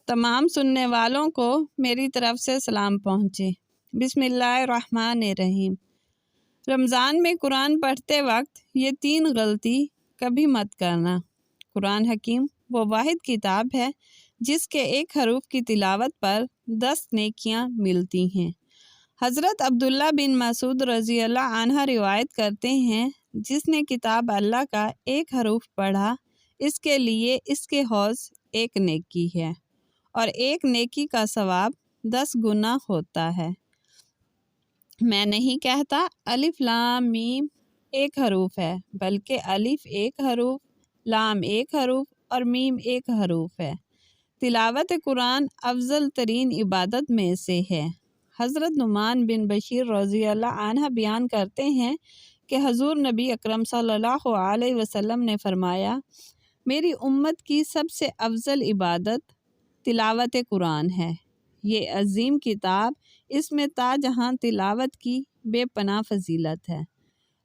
تمام سننے والوں کو میری طرف سے سلام پہنچے۔ بسم اللہ الرحمن الرحیم۔ رمضان میں قرآن پڑھتے وقت یہ 3 غلطی کبھی مت کرنا۔ قرآن حکیم وہ واحد کتاب ہے جس کے ایک حرف کی تلاوت پر 10 نیکیاں ملتی ہیں۔ حضرت عبداللہ بن مسعود رضی اللہ عنہ روایت کرتے ہیں، جس نے کتاب اللہ کا ایک حرف پڑھا، اس کے لیے اس کے حوض ایک نیکی ہے، اور ایک نیکی کا ثواب 10 گنا ہوتا ہے۔ میں نہیں کہتا الف لام میم ایک حرف ہے، بلکہ الف ایک حرف، لام ایک حرف اور میم ایک حرف ہے۔ تلاوت قرآن افضل ترین عبادت میں سے ہے۔ حضرت نعمان بن بشیر رضی اللہ عنہ بیان کرتے ہیں کہ حضور نبی اکرم صلی اللہ علیہ وسلم نے فرمایا، میری امت کی سب سے افضل عبادت تلاوت قرآن ہے۔ یہ عظیم کتاب، اس میں تا جہاں تلاوت کی بے پناہ فضیلت ہے۔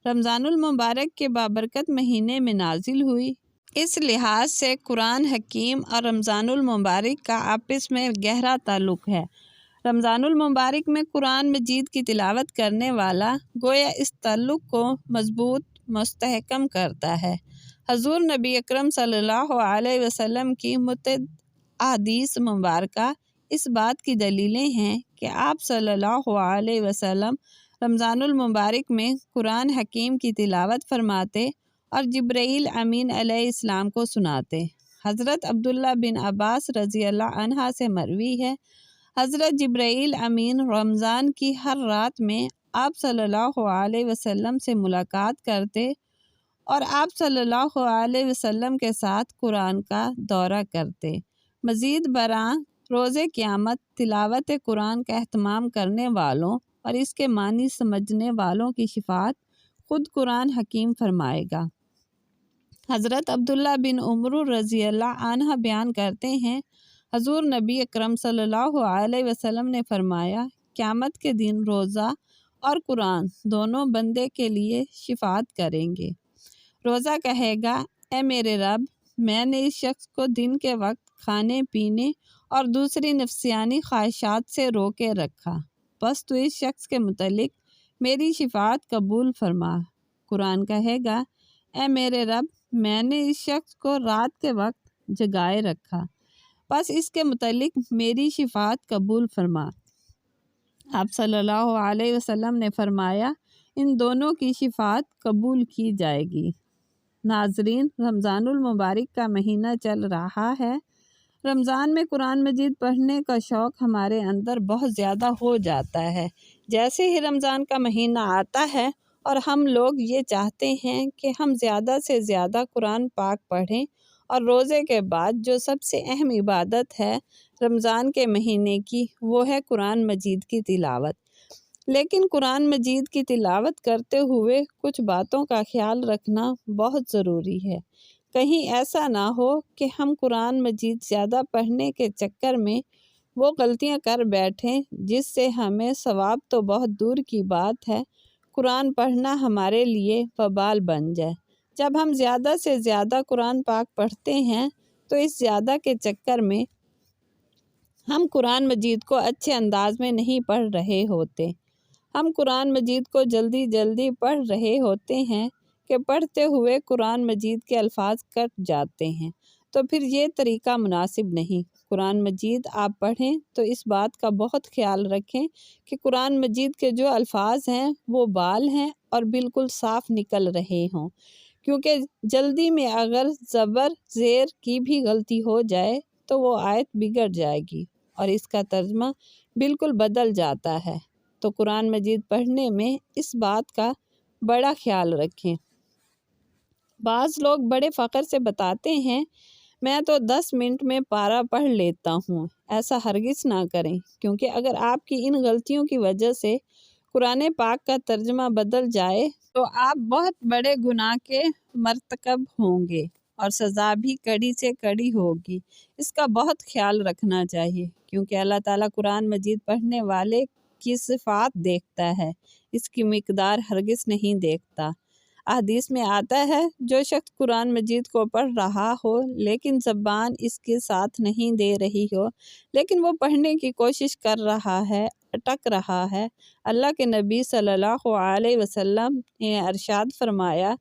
رمضان المبارک کے بابرکت مہینے میں نازل ہوئی، اس لحاظ سے قرآن حکیم اور رمضان المبارک کا آپس میں گہرا تعلق ہے۔ رمضان المبارک میں قرآن مجید کی تلاوت کرنے والا گویا اس تعلق کو مضبوط مستحکم کرتا ہے۔ حضور نبی اکرم صلی اللہ علیہ وسلم کی متعدد احادیث مبارکہ اس بات کی دلیلیں ہیں کہ آپ صلی اللہ علیہ وسلم رمضان المبارک میں قرآن حکیم کی تلاوت فرماتے اور جبرائیل امین علیہ السلام کو سناتے۔ حضرت عبداللہ بن عباس رضی اللہ عنہ سے مروی ہے، حضرت جبرائیل امین رمضان کی ہر رات میں آپ صلی اللہ علیہ وسلم سے ملاقات کرتے اور آپ صلی اللہ علیہ وسلم کے ساتھ قرآن کا دورہ کرتے۔ مزید برآں روز قیامت تلاوت قرآن کا اہتمام کرنے والوں اور اس کے معنی سمجھنے والوں کی شفاعت خود قرآن حکیم فرمائے گا۔ حضرت عبداللہ بن عمر رضی اللہ عنہ بیان کرتے ہیں، حضور نبی اکرم صلی اللہ علیہ وسلم نے فرمایا، قیامت کے دن روزہ اور قرآن دونوں بندے کے لیے شفاعت کریں گے۔ روزہ کہے گا، اے میرے رب، میں نے اس شخص کو دن کے وقت کھانے پینے اور دوسری نفسیانی خواہشات سے روکے رکھا، بس تو اس شخص کے متعلق میری شفاعت قبول فرما۔ قرآن کہے گا، اے میرے رب، میں نے اس شخص کو رات کے وقت جگائے رکھا، بس اس کے متعلق میری شفاعت قبول فرما۔ آپ صلی اللہ علیہ وسلم نے فرمایا، ان دونوں کی شفاعت قبول کی جائے گی۔ ناظرین، رمضان المبارک کا مہینہ چل رہا ہے۔ رمضان میں قرآن مجید پڑھنے کا شوق ہمارے اندر بہت زیادہ ہو جاتا ہے۔ جیسے ہی رمضان کا مہینہ آتا ہے اور ہم لوگ یہ چاہتے ہیں کہ ہم زیادہ سے زیادہ قرآن پاک پڑھیں، اور روزے کے بعد جو سب سے اہم عبادت ہے رمضان کے مہینے کی، وہ ہے قرآن مجید کی تلاوت۔ لیکن قرآن مجید کی تلاوت کرتے ہوئے کچھ باتوں کا خیال رکھنا بہت ضروری ہے۔ کہیں ایسا نہ ہو کہ ہم قرآن مجید زیادہ پڑھنے کے چکر میں وہ غلطیاں کر بیٹھیں جس سے ہمیں ثواب تو بہت دور کی بات ہے، قرآن پڑھنا ہمارے لیے وبال بن جائے۔ جب ہم زیادہ سے زیادہ قرآن پاک پڑھتے ہیں تو اس زیادہ کے چکر میں ہم قرآن مجید کو اچھے انداز میں نہیں پڑھ رہے ہوتے۔ ہم قرآن مجید کو جلدی جلدی پڑھ رہے ہوتے ہیں کہ پڑھتے ہوئے قرآن مجید کے الفاظ کٹ جاتے ہیں، تو پھر یہ طریقہ مناسب نہیں۔ قرآن مجید آپ پڑھیں تو اس بات کا بہت خیال رکھیں کہ قرآن مجید کے جو الفاظ ہیں وہ بال ہیں اور بالکل صاف نکل رہے ہوں، کیونکہ جلدی میں اگر زبر زیر کی بھی غلطی ہو جائے تو وہ آیت بگڑ جائے گی اور اس کا ترجمہ بالکل بدل جاتا ہے۔ تو قرآن مجید پڑھنے میں اس بات کا بڑا خیال رکھیں۔ بعض لوگ بڑے فخر سے بتاتے ہیں، میں تو 10 منٹ میں پارہ پڑھ لیتا ہوں۔ ایسا ہرگز نہ کریں، کیونکہ اگر آپ کی ان غلطیوں کی وجہ سے قرآن پاک کا ترجمہ بدل جائے تو آپ بہت بڑے گناہ کے مرتکب ہوں گے اور سزا بھی کڑی سے کڑی ہوگی۔ اس کا بہت خیال رکھنا چاہیے، کیونکہ اللہ تعالیٰ قرآن مجید پڑھنے والے کی صفات دیکھتا ہے، اس کی مقدار ہرگز نہیں دیکھتا۔ حدیث میں آتا ہے جو شخص قرآن مجید کو پڑھ رہا ہو لیکن زبان اس کے ساتھ نہیں دے رہی ہو، لیکن وہ پڑھنے کی کوشش کر رہا ہے، اٹک رہا ہے، اللہ کے نبی صلی اللہ علیہ وسلم نے ارشاد فرمایا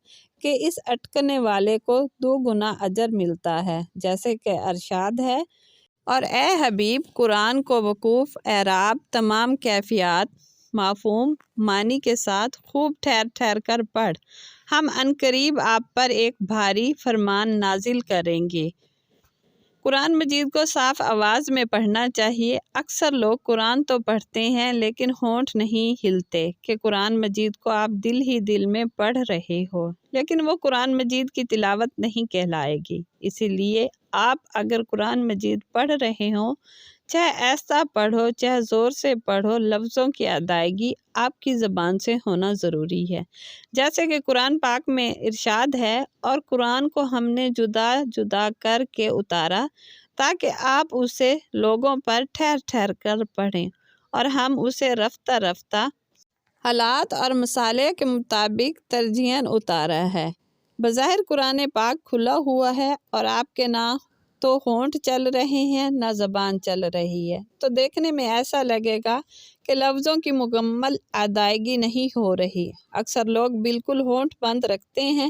کہ اس اٹکنے والے کو 2 گنا اجر ملتا ہے، جیسے کہ ارشاد ہے، اور اے حبیب قرآن کو وقوف، اعراب، تمام کیفیات، مفہوم، معنی کے ساتھ خوب ٹھہر ٹھہر کر پڑھ، ہم عنقریب آپ پر ایک بھاری فرمان نازل کریں گے۔ قرآن مجید کو صاف آواز میں پڑھنا چاہیے۔ اکثر لوگ قرآن تو پڑھتے ہیں لیکن ہونٹ نہیں ہلتے کہ قرآن مجید کو آپ دل ہی دل میں پڑھ رہے ہو، لیکن وہ قرآن مجید کی تلاوت نہیں کہلائے گی۔ اسی لیے آپ اگر قرآن مجید پڑھ رہے ہوں، چاہے ایسا پڑھو چاہے زور سے پڑھو، لفظوں کی ادائیگی آپ کی زبان سے ہونا ضروری ہے، جیسے کہ قرآن پاک میں ارشاد ہے، اور قرآن کو ہم نے جدا جدا کر کے اتارا تاکہ آپ اسے لوگوں پر ٹھہر ٹھہر کر پڑھیں، اور ہم اسے رفتہ رفتہ حالات اور مسائل کے مطابق ترجیحاً اتارا ہے۔ بظاہر قرآن پاک کھلا ہوا ہے اور آپ کے نہ تو ہونٹ چل رہے ہیں نہ زبان چل رہی ہے، تو دیکھنے میں ایسا لگے گا کہ لفظوں کی مکمل ادائیگی نہیں ہو رہی۔ اکثر لوگ بالکل ہونٹ بند رکھتے ہیں،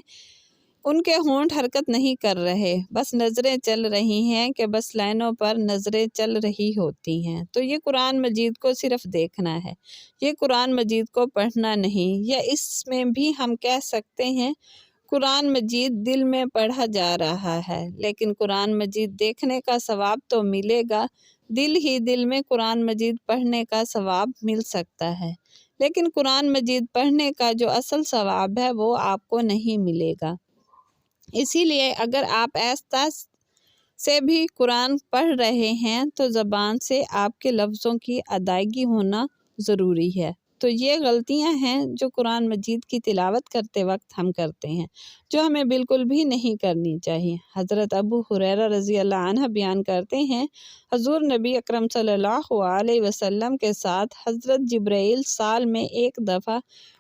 ان کے ہونٹ حرکت نہیں کر رہے، بس نظریں چل رہی ہیں کہ بس لائنوں پر نظریں چل رہی ہوتی ہیں۔ تو یہ قرآن مجید کو صرف دیکھنا ہے، یہ قرآن مجید کو پڑھنا نہیں، یا اس میں بھی ہم کہہ سکتے ہیں قرآن مجید دل میں پڑھا جا رہا ہے، لیکن قرآن مجید دیکھنے کا ثواب تو ملے گا، دل ہی دل میں قرآن مجید پڑھنے کا ثواب مل سکتا ہے، لیکن قرآن مجید پڑھنے کا جو اصل ثواب ہے وہ آپ کو نہیں ملے گا۔ اسی لیے اگر آپ ایسا سے بھی قرآن پڑھ رہے ہیں تو زبان سے آپ کے لفظوں کی ادائیگی ہونا ضروری ہے۔ تو یہ غلطیاں ہیں جو قرآن مجید کی تلاوت کرتے وقت ہم کرتے ہیں، جو ہمیں بالکل بھی نہیں کرنی چاہیے۔ حضرت ابو ہریرہ رضی اللہ عنہ بیان کرتے ہیں، حضور نبی اکرم صلی اللہ علیہ وسلم کے ساتھ حضرت جبرائیل سال میں ایک دفعہ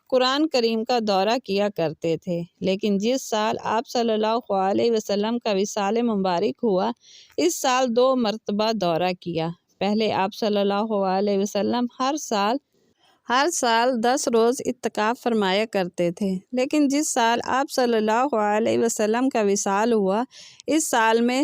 قرآن کریم کا دورہ کیا کرتے تھے، لیکن جس سال آپ صلی اللہ علیہ وسلم کا وصال مبارک ہوا، اس سال 2 مرتبہ دورہ کیا۔ پہلے آپ صلی اللہ علیہ وسلم ہر سال 10 روز اعتکاف فرمایا کرتے تھے، لیکن جس سال آپ صلی اللہ علیہ وسلم کا وصال ہوا، اس سال میں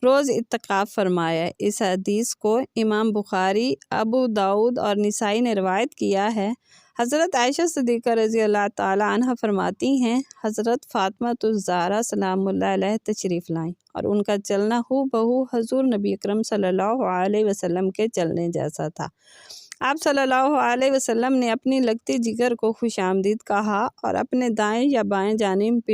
روز اعتکاف فرمایا۔ اس حدیث کو امام بخاری، ابو داؤد اور نسائی نے روایت کیا ہے۔ حضرت عائشہ صدیقہ رضی اللہ تعالیٰ عنہ فرماتی ہیں، حضرت فاطمہ الزہرا سلام اللہ علیہ تشریف لائیں، اور ان کا چلنا ہو بہو حضور نبی اکرم صلی اللہ علیہ وسلم کے چلنے جیسا تھا۔ آپ صلی اللہ علیہ وسلم نے اپنی لگتی جگر کو خوش آمدید کہا اور اپنے دائیں یا بائیں جانب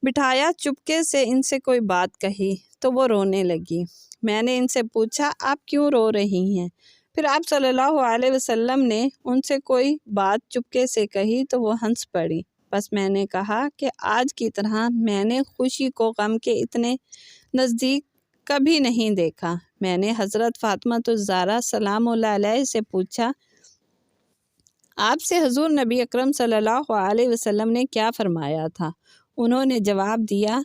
بٹھایا، چپکے سے ان سے کوئی بات کہی تو وہ رونے لگی۔ میں نے ان سے پوچھا، آپ کیوں رو رہی ہیں؟ پھر آپ صلی اللہ علیہ وسلم نے ان سے کوئی بات چپکے سے کہی تو وہ ہنس پڑی۔ بس میں نے کہا کہ آج کی طرح میں نے خوشی کو غم کے اتنے نزدیک کبھی نہیں دیکھا۔ میں نے حضرت فاطمہ الزہرا سلام اللہ علیہ سے پوچھا، آپ سے حضور نبی اکرم صلی اللہ علیہ وسلم نے کیا فرمایا تھا؟ انہوں نے جواب دیا،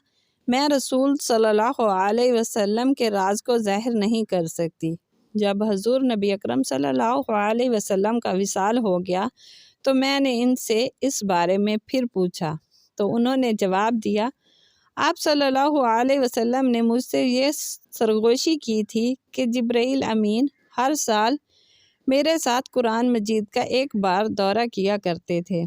میں رسول صلی اللہ علیہ وسلم کے راز کو ظاہر نہیں کر سکتی۔ جب حضور نبی اکرم صلی اللہ علیہ وسلم کا وصال ہو گیا تو میں نے ان سے اس بارے میں پھر پوچھا تو انہوں نے جواب دیا، آپ صلی اللہ علیہ وسلم نے مجھ سے یہ سرگوشی کی تھی کہ جبرائیل امین ہر سال میرے ساتھ قرآن مجید کا ایک بار دورہ کیا کرتے تھے،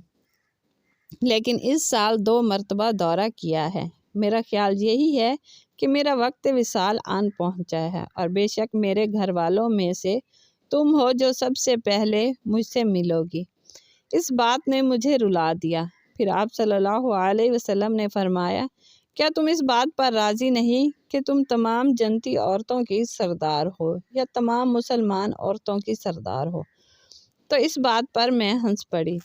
لیکن اس سال 2 مرتبہ دورہ کیا ہے۔ میرا خیال یہی ہے کہ میرا وقت وصال آن پہنچا ہے، اور بے شک میرے گھر والوں میں سے تم ہو جو سب سے پہلے مجھ سے ملو گی۔ اس بات نے مجھے رلا دیا۔ پھر آپ صلی اللہ علیہ وسلم نے فرمایا، کیا تم اس بات پر راضی نہیں کہ تم تمام جنتی عورتوں کی سردار ہو، یا تمام مسلمان عورتوں کی سردار ہو؟ تو اس بات پر میں ہنس پڑی۔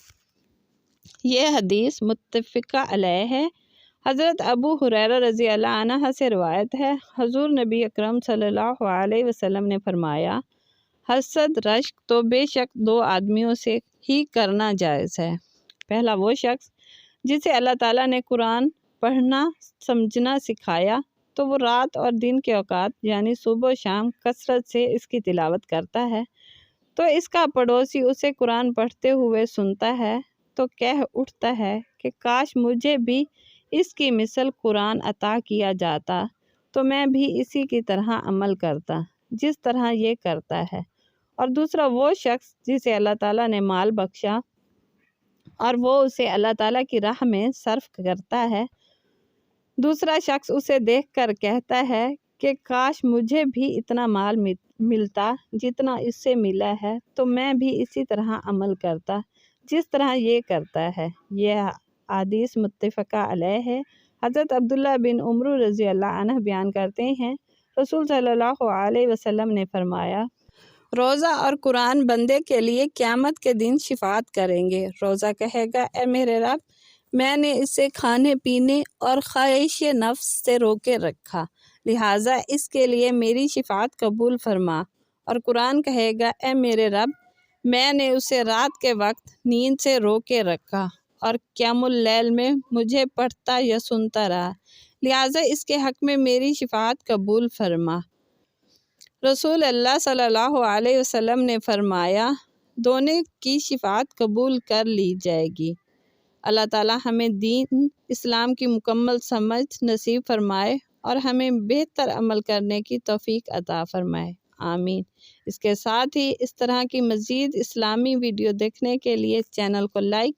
یہ حدیث متفقہ علیہ ہے۔ حضرت ابو ہریرہ رضی اللہ عنہ سے روایت ہے، حضور نبی اکرم صلی اللہ علیہ وسلم نے فرمایا، حسد رشک تو بے شک 2 آدمیوں سے ہی کرنا جائز ہے۔ پہلا وہ شخص جسے اللہ تعالیٰ نے قرآن پڑھنا سمجھنا سکھایا تو وہ رات اور دن کے اوقات یعنی صبح و شام کثرت سے اس کی تلاوت کرتا ہے، تو اس کا پڑوسی اسے قرآن پڑھتے ہوئے سنتا ہے تو کہہ اٹھتا ہے کہ کاش مجھے بھی اس کی مثل قرآن عطا کیا جاتا تو میں بھی اسی کی طرح عمل کرتا جس طرح یہ کرتا ہے۔ اور دوسرا وہ شخص جسے اللہ تعالیٰ نے مال بخشا اور وہ اسے اللہ تعالیٰ کی راہ میں صرف کرتا ہے، دوسرا شخص اسے دیکھ کر کہتا ہے کہ کاش مجھے بھی اتنا مال ملتا جتنا اس سے ملا ہے تو میں بھی اسی طرح عمل کرتا جس طرح یہ کرتا ہے۔ یہ حدیث متفقہ علیہ ہے۔ حضرت عبداللہ بن عمر رضی اللہ عنہ بیان کرتے ہیں، رسول صلی اللہ علیہ وسلم نے فرمایا، روزہ اور قرآن بندے کے لیے قیامت کے دن شفاعت کریں گے۔ روزہ کہے گا، اے میرے رب، میں نے اسے کھانے پینے اور خواہش نفس سے روکے رکھا، لہٰذا اس کے لیے میری شفاعت قبول فرما۔ اور قرآن کہے گا، اے میرے رب، میں نے اسے رات کے وقت نیند سے روکے رکھا اور قیام اللیل میں مجھے پڑھتا یا سنتا رہا، لہٰذا اس کے حق میں میری شفاعت قبول فرما۔ رسول اللہ صلی اللہ علیہ وسلم نے فرمایا، دونوں کی شفاعت قبول کر لی جائے گی۔ اللہ تعالیٰ ہمیں دین اسلام کی مکمل سمجھ نصیب فرمائے اور ہمیں بہتر عمل کرنے کی توفیق عطا فرمائے، آمین۔ اس کے ساتھ ہی اس طرح کی مزید اسلامی ویڈیو دیکھنے کے لیے چینل کو لائک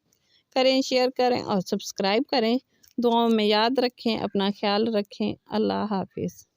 کریں، شیئر کریں اور سبسکرائب کریں۔ دعاؤں میں یاد رکھیں، اپنا خیال رکھیں۔ اللہ حافظ۔